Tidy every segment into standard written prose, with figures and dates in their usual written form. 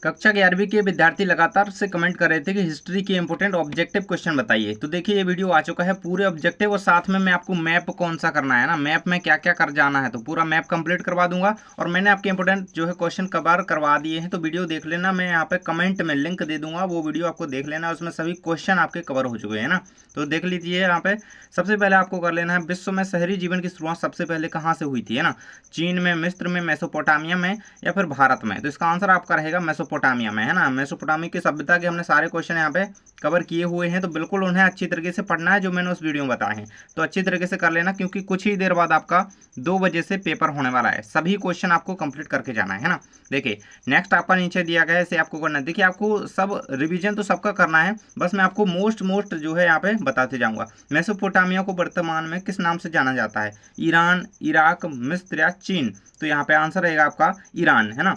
कक्षा 11वीं के विद्यार्थी लगातार से कमेंट कर रहे थे कि हिस्ट्री के इंपॉर्टेंट ऑब्जेक्टिव क्वेश्चन बताइए। तो देखिए ये वीडियो आ चुका है पूरे ऑब्जेक्टिव और साथ में मैं आपको मैप कौन सा करना है ना, मैप में क्या क्या कर जाना है, तो पूरा मैप कंप्लीट करवा दूंगा। और मैंने आपके इंपॉर्टेंट जो है क्वेश्चन कवर करवा दिए हैं, तो वीडियो देख लेना। मैं यहाँ पे कमेंट में लिंक दे दूंगा, वो वीडियो आपको देख लेना, उसमें सभी क्वेश्चन आपके कवर हो चुके हैं ना। तो देख लीजिए यहाँ पे सबसे पहले आपको कर लेना है, विश्व में शहरी जीवन की शुरुआत सबसे पहले कहाँ से हुई थी, है ना। चीन में, मिस्र में, मेसोपोटामिया में या फिर भारत में। तो इसका आंसर आपका रहेगा मेसोपोटामिया में, है ना। मेसोपोटामिया की सभ्यता के हमने सारे क्वेश्चन यहाँ पे कवर किए हुए हैं, तो बिल्कुल उन्हें अच्छी तरीके से पढ़ना है जो मैंने उस वीडियो में बताए हैं। तो अच्छी तरीके से कर लेना, क्योंकि कुछ ही देर बाद आपका 2 बजे से पेपर होने वाला है। सभी क्वेश्चन आपको कंप्लीट करके जाना है ना। देखिए नेक्स्ट आपका नीचे दिया गया है, इसे आपको करना है। देखिए आपको सब रिवीजन तो सबका करना है, बस मैं आपको मोस्ट जो है यहाँ पे बताते जाऊंगा। मेसोपोटामिया को वर्तमान में किस नाम से जाना जाता है? ईरान, इराक, मिस्र या चीन? तो यहाँ पे आंसर रहेगा आपका ईरान, है ना।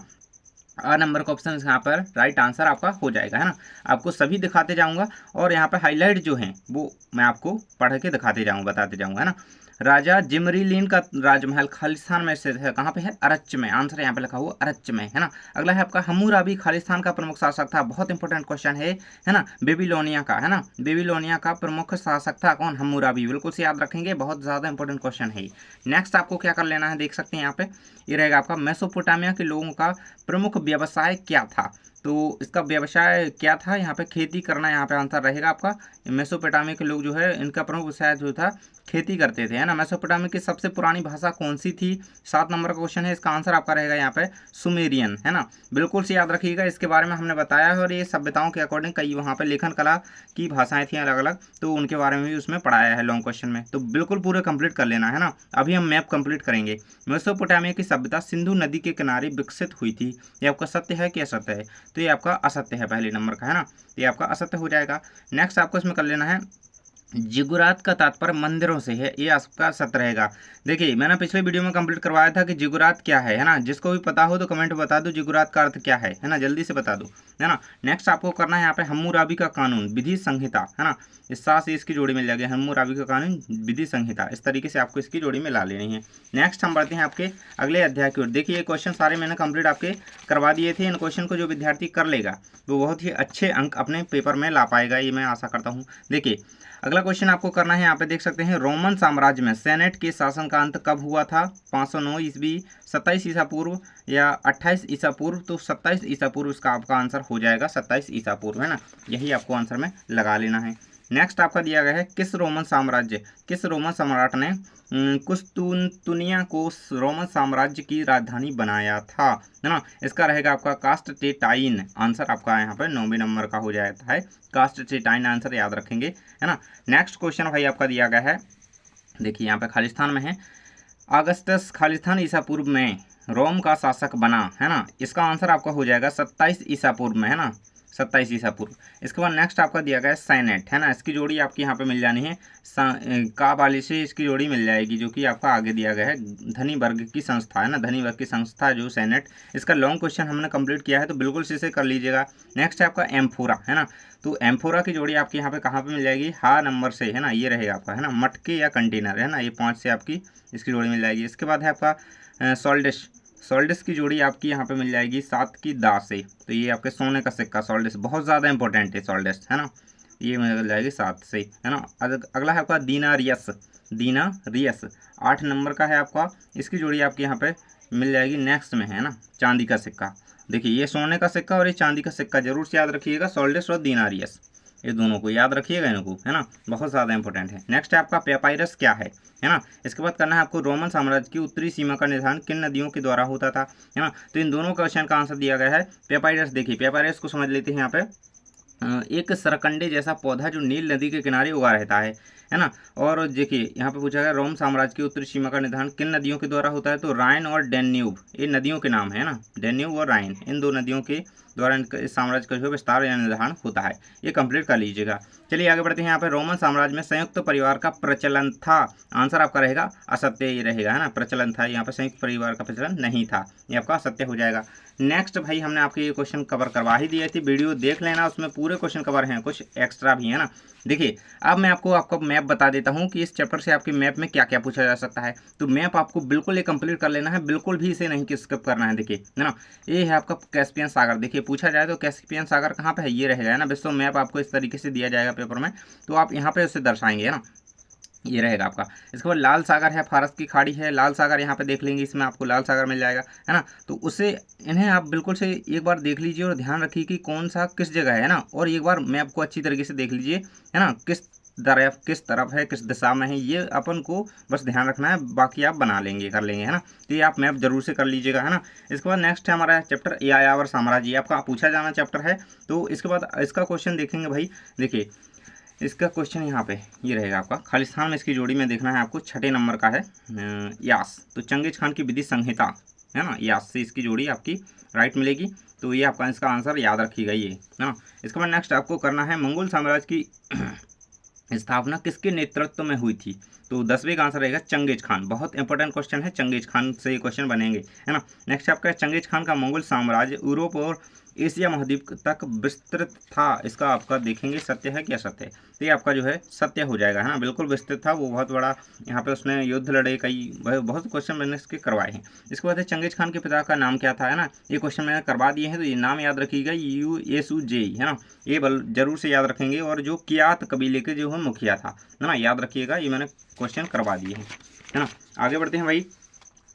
आ नंबर का ऑप्शन यहाँ पर राइट आंसर आपका हो जाएगा, है ना। आपको सभी दिखाते जाऊंगा और यहाँ पे हाईलाइट जो हैं वो मैं आपको पढ़ के दिखाते जाऊंगा, बताते जाऊंगा, है ना। राजा जिमरीलीन का राजमहल खालिस्तान में स्थित है, कहाँ पे है? अरच्च में। आंसर यहाँ पे लिखा हुआ अरच्च में, है ना। अगला है आपका हम्मुराबी खालिस्तान का प्रमुख शासक था, बहुत इंपॉर्टेंट क्वेश्चन है ना। बेबीलोनिया का, है ना, बेबीलोनिया का प्रमुख शासक था कौन? हम्मुराबी। बिल्कुल से याद रखेंगे, बहुत ज्यादा इंपॉर्टेंट क्वेश्चन है। नेक्स्ट आपको क्या कर लेना है, देख सकते हैं यहाँ पे ये रहेगा आपका मेसोपोटामिया के लोगों का प्रमुख व्यवसाय क्या था। तो इसका व्यवसाय क्या था? यहाँ पे खेती करना, यहाँ पे आंसर रहेगा आपका। मेसोपोटामिया के लोग जो है इनका प्रमुख व्यवसाय जो था खेती करते थे, है ना। मेसोपोटामिया की सबसे पुरानी भाषा कौन सी थी? 7 नंबर का क्वेश्चन है, इसका आंसर आपका रहेगा यहाँ पे सुमेरियन, है ना। बिल्कुल से याद रखिएगा, इसके बारे में हमने बताया है और ये सभ्यताओं के अकॉर्डिंग कई वहाँ पे लेखन कला की भाषाएं थी अलग अलग, तो उनके बारे में भी उसमें पढ़ाया है लॉन्ग क्वेश्चन में। तो बिल्कुल पूरे कंप्लीट कर लेना, है ना। अभी हम मैप कंप्लीट करेंगे। मेसोपोटामिया की सभ्यता सिंधु नदी के किनारे विकसित हुई थी, ये आपका सत्य है कि असत्य है? तो ये आपका असत्य है, पहले नंबर का, है ना। ये आपका असत्य हो जाएगा। नेक्स्ट आपको इसमें कर लेना है, जिगुरात का तात्पर्य मंदिरों से है, ये आपका सत्य रहेगा। देखिए मैंने पिछले वीडियो में कंप्लीट करवाया था कि जिगुरात क्या है ना। जिसको भी पता हो तो कमेंट में बता दो जिगुरात का अर्थ क्या है ना, जल्दी से बता दो, है ना। नेक्स्ट आपको करना है यहाँ पे हम्मुराबी का कानून विधि संहिता, है ना। इस साथ से इसकी जोड़ी मिल जाएगी, हम्मुराबी का कानून विधि संहिता, इस तरीके से आपको इसकी जोड़ी में ला लेनी है। नेक्स्ट हम बढ़ते हैं आपके अगले अध्याय की ओर। देखिए ये क्वेश्चन सारे मैंने कंप्लीट आपके करवा दिए थे। इन क्वेश्चन को जो विद्यार्थी कर लेगा वो बहुत ही अच्छे अंक अपने पेपर में ला पाएगा, ये मैं आशा करता हूँ। देखिए अगला क्वेश्चन आपको करना है, यहाँ पे देख सकते हैं, रोमन साम्राज्य में सेनेट के शासन का अंत कब हुआ था? 509 ईस्वी, 27 ईसा पूर्व या 28 ईसा पूर्व? तो 27 ईसा पूर्व इसका आपका आंसर हो जाएगा, 27 ईसा पूर्व, है ना। यही आपको आंसर में लगा लेना है। नेक्स्ट आपका दिया गया है, किस रोमन सम्राट ने कुस्तुनतुनिया को रोमन साम्राज्य की राजधानी बनाया था, है ना। इसका रहेगा आपका कास्टटेटाइन। आंसर आपका यहाँ पे 9वें नंबर का हो जाता है, कास्टटेटाइन आंसर याद रखेंगे, है ना। नेक्स्ट क्वेश्चन भाई आपका दिया गया है, देखिए यहाँ पे खालिस्तान में है, अगस्टस खालिस्तान ईसा पूर्व में रोम का शासक बना, है ना। इसका आंसर आपका हो जाएगा 27 ईसा पूर्व में, है ना, 27 ईसा पूर्व। इसके बाद नेक्स्ट आपका दिया गया है सेनेट, है ना। इसकी जोड़ी आपकी यहाँ पे मिल जानी है, का वाली से इसकी जोड़ी मिल जाएगी, जो कि आपका आगे दिया गया है, धनी वर्ग की संस्था, है ना, धनी वर्ग की संस्था जो सेनेट। इसका लॉन्ग क्वेश्चन हमने कंप्लीट किया है, तो बिल्कुल से इसे कर लीजिएगा। नेक्स्ट है आपका एम्फोरा, है ना। तो एम्फोरा की जोड़ी आपकी यहाँ पे कहाँ पे मिल जाएगी? हा नंबर से, है ना, ये रहेगा आपका, है ना, मटके या कंटेनर, है ना, ये 5 से आपकी इसकी जोड़ी मिल जाएगी। इसके बाद है आपका सोल्डिस की जोड़ी आपकी यहाँ पे मिल जाएगी 7 की दा से, तो ये आपके सोने का सिक्का सोल्डिस, बहुत ज़्यादा इंपॉर्टेंट है सोल्डिस, है ना, ये मिल जाएगी 7 से, है ना। अगला है आपका दीनारियस 8 नंबर का है आपका, इसकी जोड़ी आपकी यहाँ पे मिल जाएगी नेक्स्ट में, है ना, चांदी का सिक्का। देखिए ये सोने का सिक्का और ये चांदी का सिक्का जरूर से याद रखिएगा, सोल्डिस और दीनारियस, ये दोनों को याद रखिएगा इनको, है ना, बहुत ज़्यादा इंपॉर्टेंट है। नेक्स्ट है आपका पेपाइरस क्या है ना। इसके बाद करना है आपको, रोमन साम्राज्य की उत्तरी सीमा का निर्धारण किन नदियों के द्वारा होता था, है ना। तो इन दोनों क्वेश्चन का आंसर दिया गया है पेपाइरस। देखिए पेपाइरस को समझ लेते हैं, यहाँ पे एक सरकंडे जैसा पौधा जो नील नदी के किनारे उगा रहता है ना। और देखिए यहाँ पे पूछा गया रोम साम्राज्य की उत्तरी सीमा का निर्धारण किन नदियों के द्वारा होता है? तो राइन और डेन्यूब, ये नदियों के नाम है ना, डेन्यूब और राइन, इन 2 नदियों के द्वारा इस साम्राज्य का जो विस्तार या निर्धारण होता है, ये कंप्लीट कर लीजिएगा। चलिए आगे बढ़ते हैं। यहाँ पे रोमन साम्राज्य में संयुक्त परिवार का प्रचलन था, आंसर आपका रहेगा असत्य, ये रहेगा, है ना, प्रचलन था, यहाँ पे संयुक्त परिवार का प्रचलन नहीं था, ये आपका असत्य हो जाएगा। नेक्स्ट भाई हमने आपके ये क्वेश्चन कवर करवा ही दिए थे, वीडियो देख लेना, उसमें पूरे क्वेश्चन कवर हैं, कुछ एक्स्ट्रा भी है ना। देखिए अब मैं आपको मैप मैप बता देता हूँ कि इस चैप्टर से आपके मैप में क्या क्या पूछा जा सकता है। तो मैप आपको बिल्कुल ये कंप्लीट कर लेना है, बिल्कुल भी इसे नहीं स्किप करना है। देखिए है ना, ये है आपका कैस्पियन सागर। देखिए पूछा जाए तो कैस्पियन सागर कहाँ पे है, ये रहेगा है ना। विश्व मैप आपको इस तरीके से दिया जाएगा पेपर में, तो आप यहाँ पे उसे दर्शाएंगे है ना, ये रहेगा आपका। इसके बाद लाल सागर है, फारस की खाड़ी है, लाल सागर यहाँ पे देख लेंगे, इसमें आपको लाल सागर मिल जाएगा है ना। तो उससे इन्हें आप बिल्कुल से एक बार देख लीजिए और ध्यान रखिए कि कौन सा किस जगह है ना, और एक बार मैप को अच्छी तरीके से देख लीजिए है ना, किस तरफ है, किस दिशा में है, ये अपन को बस ध्यान रखना है, बाकी आप बना लेंगे, कर लेंगे है ना। तो ये आप मैप जरूर से कर लीजिएगा है ना। इसके बाद नेक्स्ट है हमारा चैप्टर यायावर साम्राज्य, आपका पूछा जाना चैप्टर है। तो इसके बाद इसका क्वेश्चन देखेंगे भाई। देखिए इसका क्वेश्चन यहाँ पे ये रहेगा आपका, खालिस्तान में इसकी जोड़ी में देखना है आपको, 6 नंबर का है यास। तो चंगेज खान की विधि संहिता है ना, यास से इसकी जोड़ी आपकी राइट मिलेगी। तो ये आपका इसका आंसर याद रखिएगा ये है ना। इसके बाद नेक्स्ट आपको करना है मंगोल साम्राज्य की स्थापना किसके नेतृत्व में हुई थी। तो 10वें का आंसर रहेगा चंगेज खान। बहुत इंपॉर्टेंट क्वेश्चन है, चंगेज खान से ये क्वेश्चन बनेंगे है ना। नेक्स्ट आपका चंगेज खान का मंगोल साम्राज्य यूरोप और एशिया महाद्वीप तक विस्तृत था, इसका आपका देखेंगे सत्य है कि असत्य है। तो ये आपका जो है सत्य हो जाएगा है ना, बिल्कुल विस्तृत था, वो बहुत बड़ा यहाँ पे उसने युद्ध लड़े, कई बहुत क्वेश्चन मैंने इसके करवाए हैं। इसके बाद चंगेज खान के पिता का नाम क्या था है ना, ये क्वेश्चन मैंने करवा दिए हैं। तो ये नाम याद रखिएगा, यूएसुजे है ना, ये जरूर से याद रखेंगे। और जो कियात कबीले के जो है मुखिया था है ना, याद रखिएगा, ये मैंने क्वेश्चन करवा दिए हैं है ना। आगे बढ़ते हैं भाई।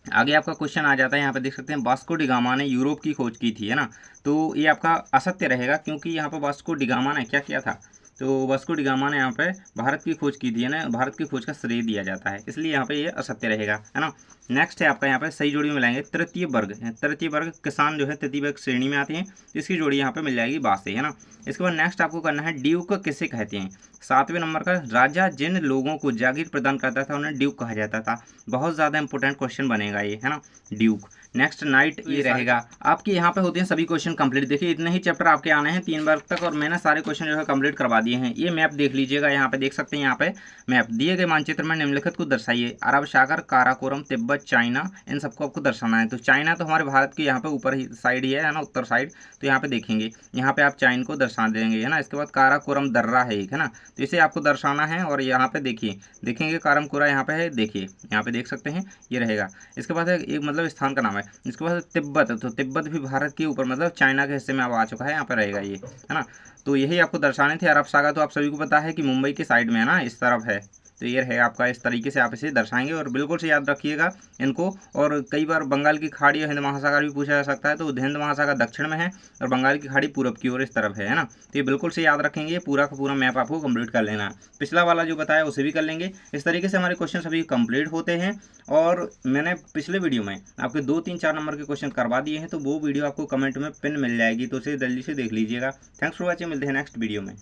आगे आपका क्वेश्चन आ जाता है, यहाँ पे देख सकते हैं वास्को डी गामा ने यूरोप की खोज की थी है ना। तो ये आपका असत्य रहेगा, क्योंकि यहाँ पे वास्को डी गामा ने क्या किया था, तो वास्को डी गामा ने यहाँ पे भारत की खोज की थी है ना, भारत की खोज का श्रेय दिया जाता है, इसलिए यहाँ पे ये असत्य रहेगा है ना। नेक्स्ट है आपका यहाँ पे सही जोड़ी में मिलाएंगे तृतीय वर्ग। तृतीय वर्ग किसान जो है तृतीय वर्ग श्रेणी में आते हैं, इसकी जोड़ी यहाँ पे मिल जाएगी बासे है ना। इसके बाद नेक्स्ट आपको करना है ड्यूक किसे कहते हैं। 7वें नंबर का, राजा जिन लोगों को जागीर प्रदान करता था उन्हें ड्यूक कहा जाता था। बहुत ज़्यादा इंपॉर्टेंट क्वेश्चन बनेगा ये है ना, ड्यूक। नेक्स्ट नाइट ये रहेगा आपके यहाँ पे होते हैं सभी क्वेश्चन कंप्लीट। देखिए इतने ही चैप्टर आपके आने हैं 3 वर्ग तक, और मैंने सारे क्वेश्चन जो है कंप्लीट करवा दिए हैं। ये मैप देख लीजिएगा, यहाँ पे देख सकते हैं, यहाँ पे मैप दिए गए मानचित्र में निम्नलिखित को दर्शाइए। अरब सागर, काराकोरम, तिब्बत, चाइना, इन सबको आपको दर्शाना है। तो चाइना तो हमारे भारत की यहाँ पे ऊपर ही साइड ही है ना, उत्तर साइड। तो यहाँ पे देखेंगे, यहाँ पे आप चाइन को दर्शा देंगे है ना। इसके बाद काराकोरम दर्रा है एक है ना, तो इसे आपको दर्शाना है। और यहाँ पे देखिए देखेंगे काराकोरम यहाँ पे है, देखिए यहाँ पे देख सकते हैं, ये रहेगा। इसके बाद एक मतलब स्थान का नाम है। इसके बाद तिब्बत, तो तिब्बत भी भारत के ऊपर मतलब चाइना के हिस्से में अब आ चुका है, यहाँ पे रहेगा ये है ना। तो यही आपको दर्शाने थे। अरब सागर तो आप सभी को पता है कि मुंबई के साइड में है ना, इस तरफ है। तो ये है आपका, इस तरीके से आप इसे दर्शाएंगे और बिल्कुल से याद रखिएगा इनको। और कई बार बंगाल की खाड़ी और हिंद महासागर भी पूछा जा सकता है। तो हिंद महासागर दक्षिण में है और बंगाल की खाड़ी पूरब की ओर इस तरफ है ना। तो ये बिल्कुल से याद रखेंगे, पूरा का पूरा मैप आपको कंप्लीट कर लेना है। पिछला वाला जो बताया उसे भी कर लेंगे। इस तरीके से हमारे क्वेश्चन सभी कंप्लीट होते हैं। और मैंने पिछले वीडियो में आपके 2, 3, 4 नंबर के क्वेश्चन करवा दिए हैं, तो वो वीडियो आपको कमेंट में पिन मिल जाएगी, तो उसे जल्दी से देख लीजिएगा। थैंक्स फॉर वॉचिंग, मिलते हैं नेक्स्ट वीडियो में।